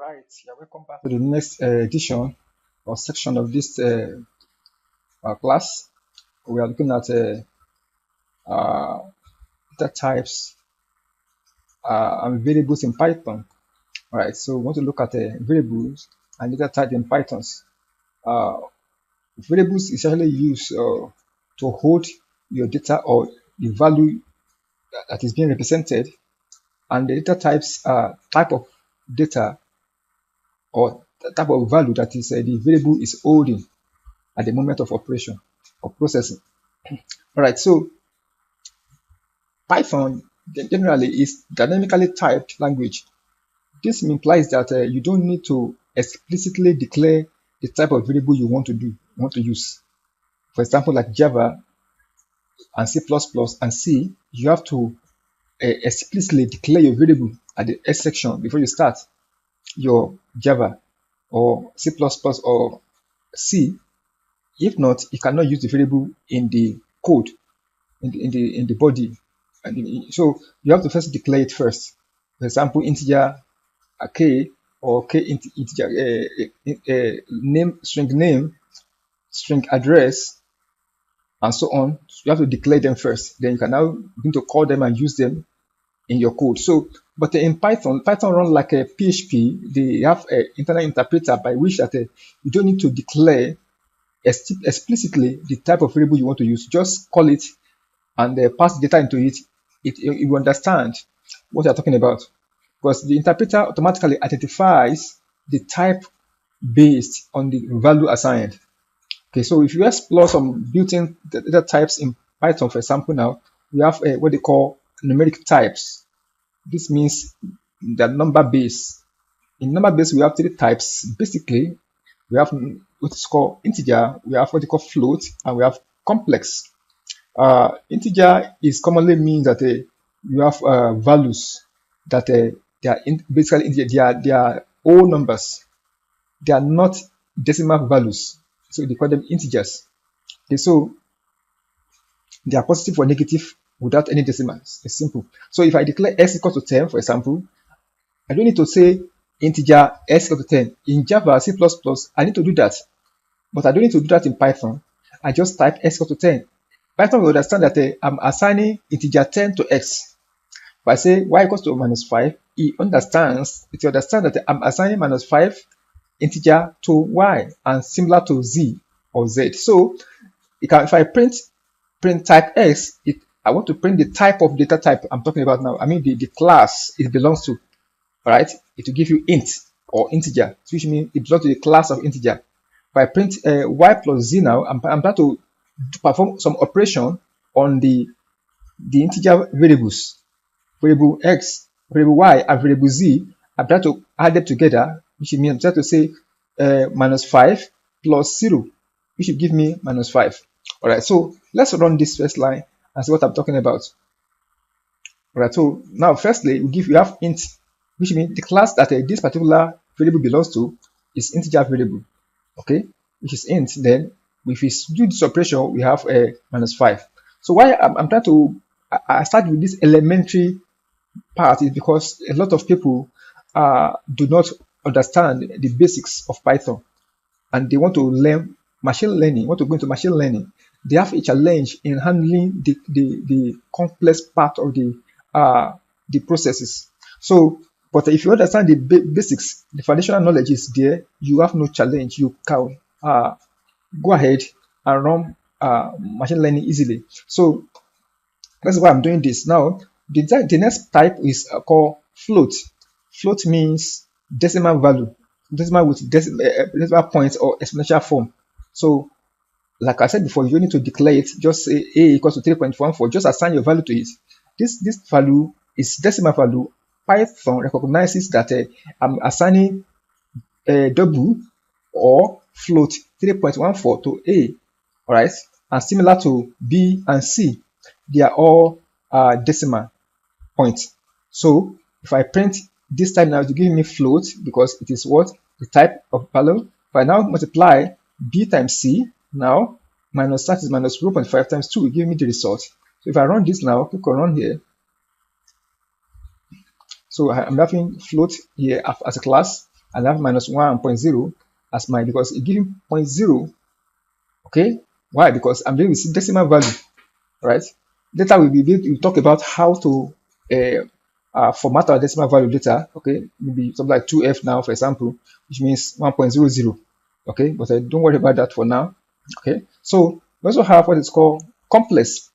Right, yeah, welcome back to the next edition or section of this class. We are looking at uh, data types and variables in Python. All right, so we want to look at variables and data type in Pythons. Uh, Variables is actually used to hold your data or the value that is being represented, and the data types are type of data or type of value that is the variable is holding at the moment of operation or processing. All right, so Python generally is dynamically typed language. This implies that you don't need to explicitly declare the type of variable you want to use. For example, like Java and C++ and C, you have to explicitly declare your variable at the S section before you start your Java or C++ or C. If not, you cannot use the variable in the code, in the body. And so you have to first declare it first. For example, integer k or k integer name, string address, and so on. So you have to declare them first. Then you can now begin to call them and use them in your code. So, but in Python run like a PHP. They have an internal interpreter by which that you don't need to declare explicitly the type of variable you want to use. Just call it and pass data into it. It will understand what you're talking about, because the interpreter automatically identifies the type based on the value assigned. Okay, so if you explore some built-in data types in Python, for example, now we have what they call numeric types. This means the number base. In number base, we have three types. Basically, we have what is called integer, we have what they call float, and we have complex. Integer is commonly means that you have values that they are basically they are whole numbers. They are not decimal values, so they call them integers. Okay, so they are positive or negative without any decimals. It's simple. So if I declare x equal to 10, for example, I don't need to say integer x equal to 10. In Java, C++, I need to do that, but I don't need to do that in Python. I just type x equal to 10. Python will understand that I'm assigning integer 10 to x. If I say y equals to minus 5, it understands that I'm assigning minus 5 integer to y and similar to z or z. So if I print type x, I want to print the type of data type I'm talking about now. I mean the class it belongs to. All right, it will give you int or integer, which means it belongs to the class of integer. If I print y plus z now, I'm trying to perform some operation on the integer variables, variable x, variable y, and variable z. I'm trying to add them together, which means I'm trying to say minus 5 plus 0, which will give me minus 5. All right, so let's run this first line and see what I'm talking about. All right, so now firstly, we have int, which means the class that this particular variable belongs to is integer variable, okay, which is int. Then if we do this operation, we have a minus 5. So why I'm trying to I start with this elementary part is because a lot of people do not understand the basics of Python, and they want to learn machine learning, want to go into machine learning. They have a challenge in handling the complex part of the processes. So, but if you understand the basics, the foundational knowledge is there, you have no challenge. You can go ahead and run machine learning easily. So that's why I'm doing this. Now, the next type is called float. Float means decimal value, decimal with decimal points or exponential form. So, like I said before, you don't need to declare it. Just say a equals to 3.14. Just assign your value to it. This value is decimal value. Python recognizes that I'm assigning a double or float 3.14 to a. All right, and similar to b and c, they are all decimal points. So if I print this time now, to give me float because it is what the type of value. If I now multiply b times c, now minus that is minus 0.5 times 2 will give me the result. So if I run this now, click on run here. So I'm having float here as a class, and I have -1 and 0.0 as my, because it gives 0.0. Okay, why? Because I'm dealing with decimal value, right? Later we'll talk about how to format our decimal value later. Okay, maybe something like 2f now, for example, which means 1.00. Okay, but don't worry about that for now. Okay, so we also have what is called complex.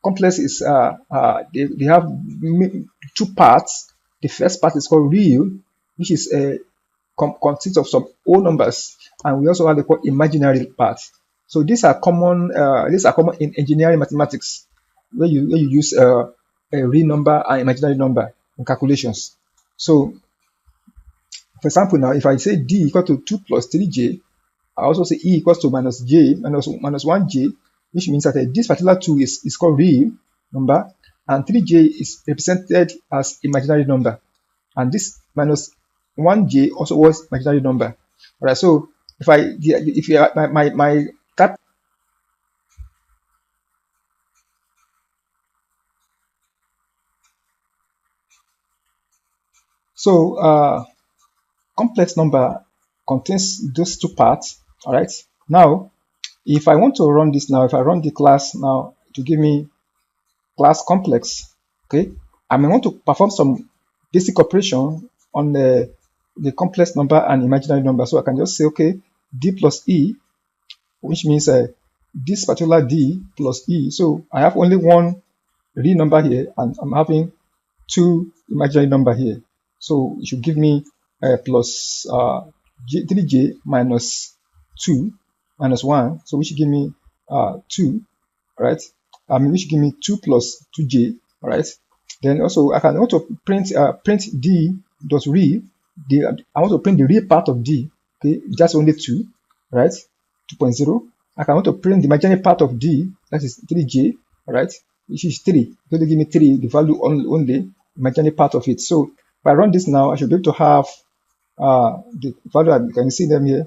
Complex is they have two parts. The first part is called real, which is consists of some whole numbers, and we also have the called imaginary part. So these are common. These are common in engineering mathematics, where you use a real number and imaginary number in calculations. So, for example, now if I say d equal to 2 plus 3j, I also say e equals to minus 1j, which means that this particular 2 is called real number, and 3j is represented as imaginary number, and this minus 1j also was imaginary number. All right, so if you my type. So complex number contains those two parts. All right, now if I want to run this now, if I run the class now to give me class complex, okay, I may want to perform some basic operation on the complex number and imaginary number. So I can just say, okay, d plus e, which means this particular d plus e. So I have only one real number here, and I'm having two imaginary number here. So it should give me plus 3j minus 2 minus 1. So which should give me 2, right? Which should give me 2 plus 2j, all right? Then also I can also print d dot real. I want to print the real part of d. Okay, just only 2, right? 2.0. I can want to print the imaginary part of d, that is 3j, all right? Which is 3. So they give me 3, the value only imaginary part of it. So if I run this now, I should be able to have the value. You can see them here.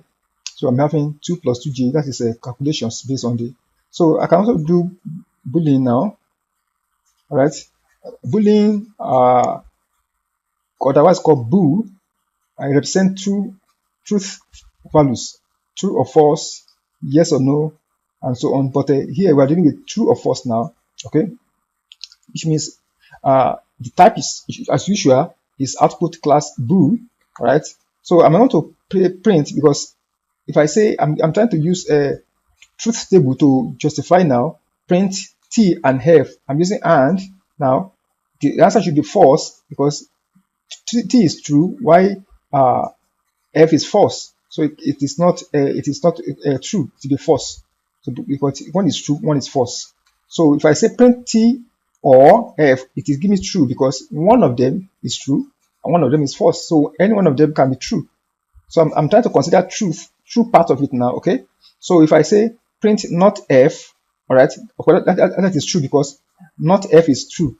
So I'm having 2 plus 2j. That is calculations based on the. So I can also do Boolean now. All right, Boolean, otherwise called bool. I represent two truth values, true or false, yes or no, and so on. But here we are dealing with true or false now. Okay, which means the type is, as usual, is output class bool. All right. So I'm going to print, because if I say I'm trying to use a truth table to justify now, print t and f. I'm using and now. The answer should be false, because t is true, while f is false. So it is not true. It will be false. So because one is true, one is false. So if I say print t or f, it is giving me true, because one of them is true and one of them is false. So any one of them can be true. So I'm trying to consider true part of it now. Okay. So if I say print not f, all right, that is true, because not f is true,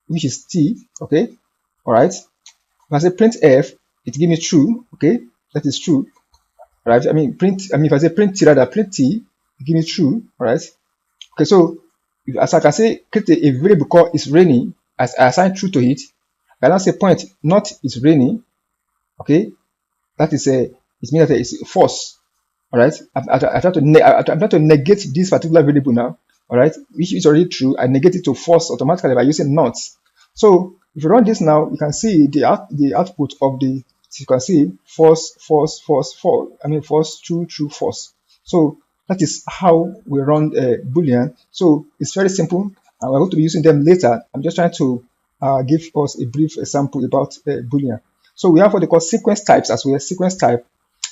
which is t. Okay. All right. If I say print f, it gives me true. Okay, that is true. All right. If I say print t, rather print t, it gives me true. All right. Okay. So as I can say, create a variable called is raining, as I assign true to it. I now say point not is raining. Okay, that is it means that it's false. All right. I try to negate this particular variable now. All right, which is already true. I negate it to false automatically by using not. So if you run this now, you can see the output of the. You can see false, false, false, false. False, true, true, false. So that is how we run Boolean. So it's very simple, and we're going to be using them later. I'm just trying to give us a brief example about Boolean. So we have what they call sequence types as well. Sequence type.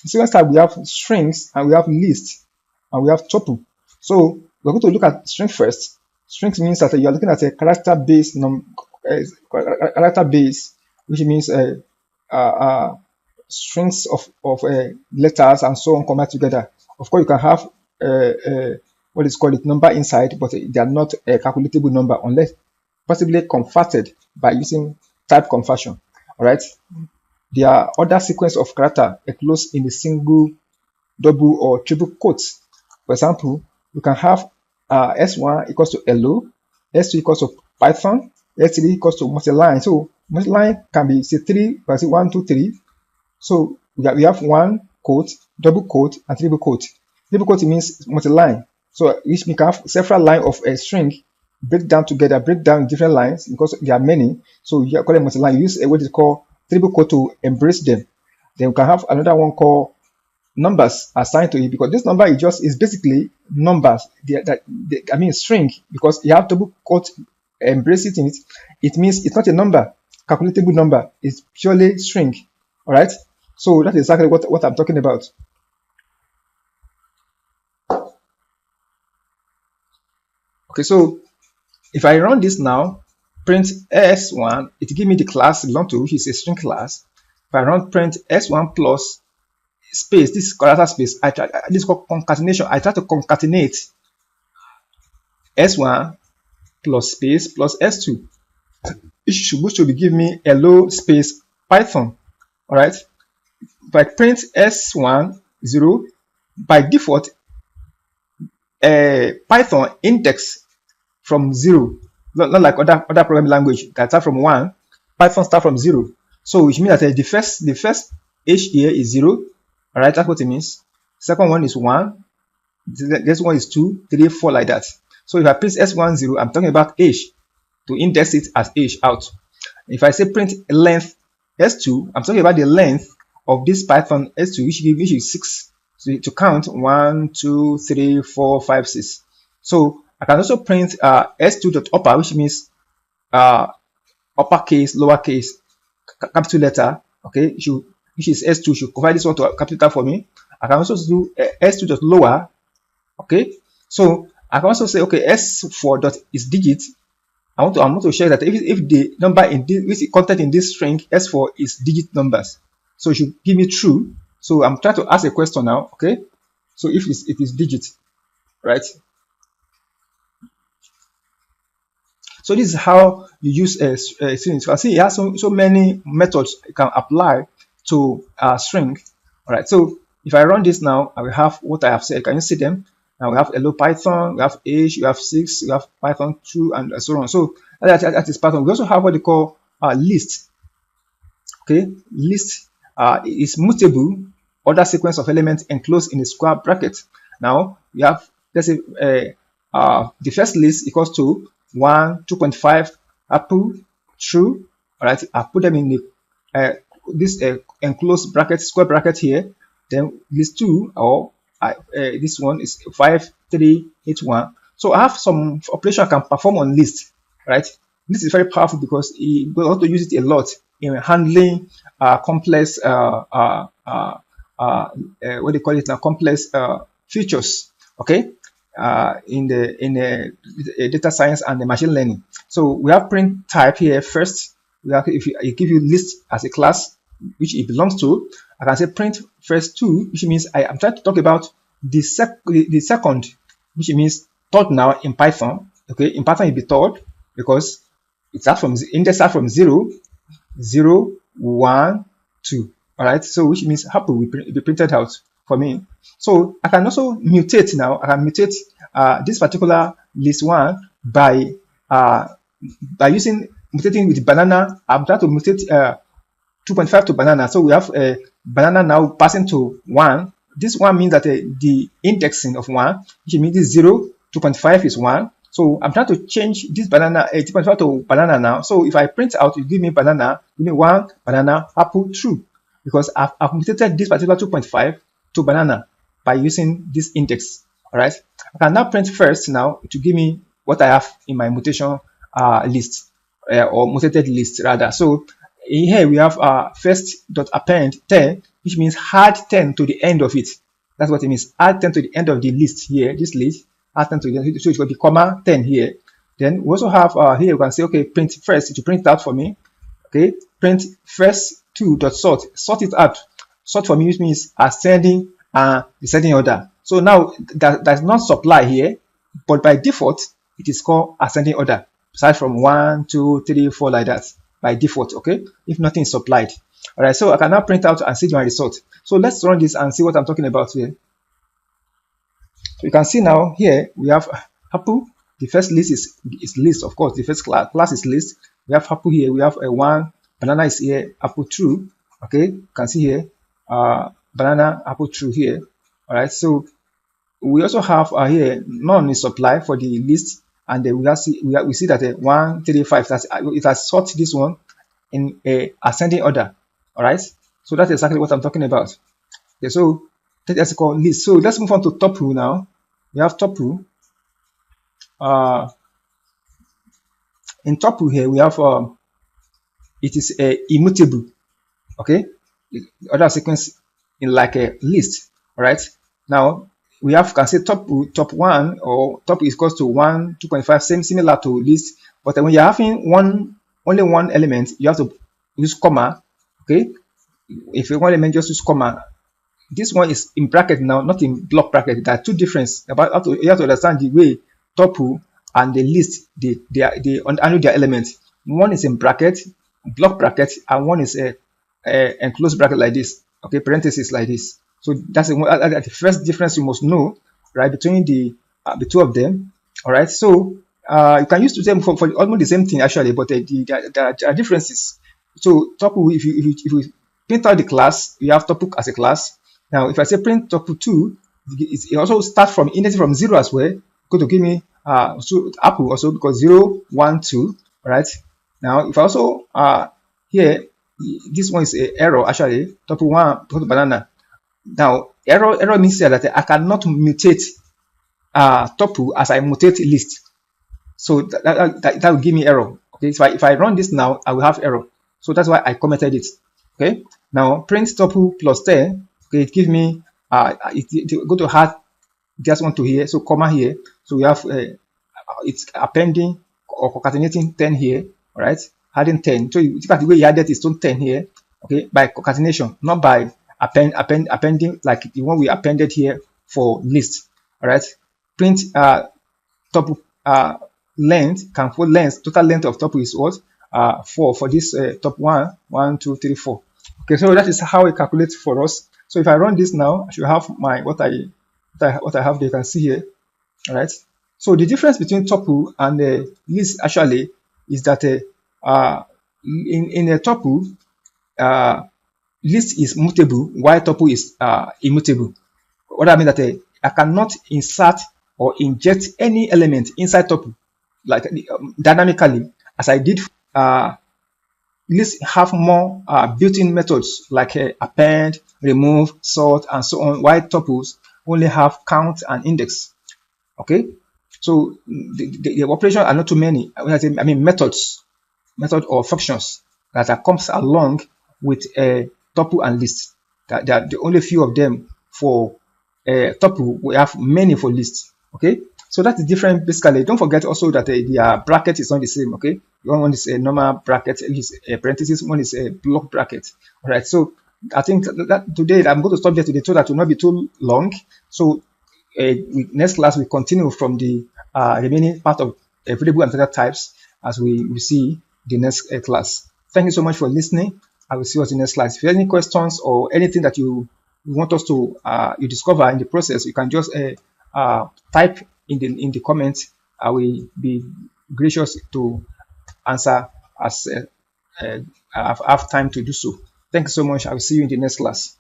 In sequence type, we have strings, and we have list, and we have tuple. So we're going to look at string first. Strings means that you are looking at a character-based which means strings of letters and so on combined together. Of course, you can have what is called number inside, but they are not a calculatable number unless possibly converted by using type conversion. All right. There are other sequence of character enclosed in a single, double, or triple quotes. For example, you can have S1 equals to hello, S2 equals to Python, S3 equals to multi-line. So multi-line can be say 3, but say 1, 2, 3. So we have one quote, double quote, and triple quote. Triple quote means multi-line. So which we can have several lines of a string break down together, break down different lines because there are many. So you call it multi-line. You use a word called triple quote to embrace them. Then we can have another one called numbers assigned to it, because this number is basically numbers. I mean string, because you have double quote embrace it in it. It means it's not a number, calculatable number. It's purely string. All right. So that's exactly what I'm talking about. Okay, so if I run this now, print s1, it gives me the class belong to, which is a string class. If I run print s1 plus space, this character space, this is called concatenation. I try to concatenate s1 plus space plus s2, which should be give me hello space Python. All right. If I print s1 0, by default, Python index from 0, not like other programming language that start from 1. Python start from 0. So which means that the first h here is 0. All right, that's what it means. Second one is 1. This one is 2, 3, 4, like that. So if I print s1 0, I'm talking about h, to index it as h out. If I say print length s2, I'm talking about the length of this Python s2, which is 6. So to count 1, 2, 3, 4, 5, 6. So I can also print s2.upper, which means uppercase, lowercase, capital letter. Okay, which is s2, should convert this one to a capital letter for me. I can also do s2.lower. Okay, so I can also say, okay, s4 dot is digit. I want to show that if the number in this, with the content in this string s4 is digit numbers, so it should give me true. So I'm trying to ask a question now. Okay, so if it is digit, right? So this is how you use a string. So I see it has so many methods you can apply to a string. All right. So if I run this now, I will have what I have said. Can you see them? Now we have hello Python, we have age, we have 6, we have Python 2, and so on. So that is Python. We also have what they call list. Okay, list is mutable order sequence of elements enclosed in a square bracket. Now we have, let's say, the first list equals to 1, 2.5, apple, true. All right, I put them in the this enclosed bracket, square bracket here. Then list 2, or this one is 5, 3, 8, 1. So I have some operation I can perform on list, right? This is very powerful because we want to use it a lot in handling complex what do you call it now? Complex features. Okay, in the data science and the machine learning. So we have print type here first. We have, if I give you list as a class which it belongs to, I can say print first 2, which means I'm trying to talk about the second, which means third now in Python. Okay, in Python it will be third because it starts from index starts from 0, 0, 1, 2. All right, so which means happy will be printed out for me. So I can also mutate now. I can mutate this particular list 1 by using mutating with banana. I'm trying to mutate 2.5 to banana. So we have a banana now passing to 1. This 1 means that the indexing of 1, which means this 0, 2.5 is 1. So I'm trying to change this banana 2.5 to banana now. So if I print out, you give me banana, give me 1 banana, apple, true, because I've mutated this particular 2.5 to banana by using this index. All right, I can now print first now to give me what I have in my mutation list or mutated list rather. So in here we have first dot append 10, which means add 10 to the end of it. That's what it means. Add 10 to the end of the list here. This list, add 10 to the end. So it's going to be comma 10 here. Then we also have here you can say, okay, print first to print it out for me. Okay, print first 2 dot sort. Sort it out. Sort for me, which means ascending and descending order. So now there's not supply here, but by default it is called ascending order. Aside from 1, 2, 3, 4 like that by default. Okay, if nothing is supplied. All right, so I can now print out and see my result. So let's run this and see what I'm talking about here. So you can see now here we have apple. The first list is list, of course. The first class is list. We have apple here. We have a 1 banana is here. Apple true. Okay, you can see here banana, apple, true here. All right. So we also have here none is supply for the list, and then we see that 1, 3, 5. It has sorted this one in a ascending order. All right. So that's exactly what I'm talking about. Okay, so that's called list. So let's move on to tuple now. We have tuple. In tuple here we have it is immutable. Okay, other sequence in like a list. All right. Now we have can say top 1 or tuple is equals to 1, 2.5, similar to list. But when you're having only one element, you have to use comma. Okay, if you want element, just use comma. This one is in bracket now, not in block bracket. There are two differences. You have to understand the way tuple and the list they handle their elements. One is in bracket, block bracket, and one is a enclosed bracket like this. Okay, parentheses like this. So that's the first difference you must know, right, between the two of them. All right. So you can use them for almost the same thing actually, but there are differences. So tuple, if you print out the class, you have tuple as a class. Now, if I say print tuple2, it also starts from index from 0 as well. Going to give me so apple also because 0, 1, 2. All right. Now, if I also here, this one is a error actually. Tuple1, tuple banana. Now, error means that I cannot mutate tuple as I mutate list. So that will give me error. Okay. So if I run this now, I will have error. So that's why I commented it. Okay. Now, print tuple plus 10. Okay, it gives me it go to add just one to here, so comma here. So we have it's appending or concatenating 10 here. All right, adding 10. So you look at the way you added is 10 here. Okay, by concatenation, not by appending like the one we appended here for list. All right, print tuple length, can put length, total length of tuple is what 4 for this top 1, 2, 3, 4. Okay, so that is how it calculates for us. So if I run this now, I should have my what I have there. You can see here. All right. So the difference between tuple and the list actually is that in a tuple, list is mutable while tuple is immutable. What I mean that I cannot insert or inject any element inside tuple like dynamically as I did. Lists have more built-in methods like append, remove, sort, and so on, while tuples only have count and index. Okay, so the operations are not too many. I mean methods or functions that comes along with a tuple and list. There are the only few of them for tuple. We have many for list. Okay, so that's the difference basically. Don't forget also that the bracket is not the same. Okay, one is a normal bracket, is a parenthesis, one is a block bracket. All right, so I think that today I'm going to stop there today so that will not be too long. So next class we continue from the remaining part of variable and data types as we see the next class. Thank you so much for listening. I will see you in the next class. If you have any questions or anything that you want us to you discover in the process, you can just type in the comments. I will be gracious to answer as I have time to do so. Thank you so much. I will see you in the next class.